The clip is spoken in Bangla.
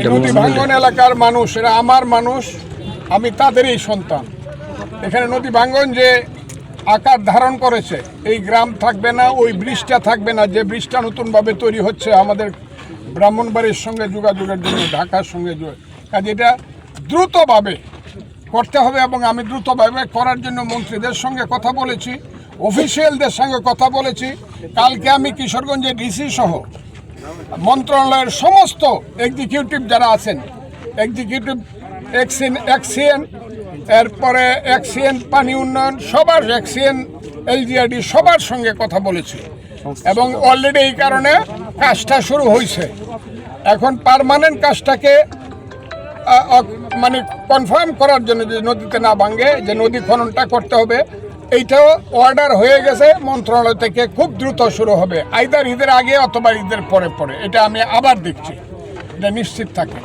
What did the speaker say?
নদী ভাঙ্গন এলাকার মানুষ, এরা আমার মানুষ, আমি তাদেরই সন্তান। এখানে নদী ভাঙ্গন যে আকার ধারণ করেছে, এই গ্রাম থাকবে না, ওই ব্রিজটা থাকবে না, যে ব্রিজটা নতুনভাবে তৈরি হচ্ছে আমাদের ব্রাহ্মণবাড়ির সঙ্গে যোগাযোগের জন্য, ঢাকার সঙ্গে কাজে এটা দ্রুতভাবে করতে হবে। এবং আমি দ্রুতভাবে করার জন্য মন্ত্রীদের সঙ্গে কথা বলেছি, অফিসিয়ালদের সঙ্গে কথা বলেছি। কালকে আমি কিশোরগঞ্জের ডিসি সহ মন্ত্রণালয়ের সমস্ত এক্সিকিউটিভ যারা আছেন, এক্সিকিউটিভ এক্সিএন, এরপরে এক্সিএন পানি উন্নয়ন, সবার এক্সিএন এলজিআরডি সবার সঙ্গে কথা বলেছি। এবং অলরেডি এই কারণে কাজটা শুরু হয়েছে। এখন পার্মানেন্ট কাজটাকে মানে কনফার্ম করার জন্য, যে নদীতে না ভাঙে, যে নদী খননটা করতে হবে, এইটাও অর্ডার হয়ে গেছে মন্ত্রণালয় থেকে। খুব দ্রুত শুরু হবে, আইদার ঈদের আগে অথবা ঈদের পরে পরে। এটা আমি আবার দেখছি, এটা নিশ্চিত থাকে।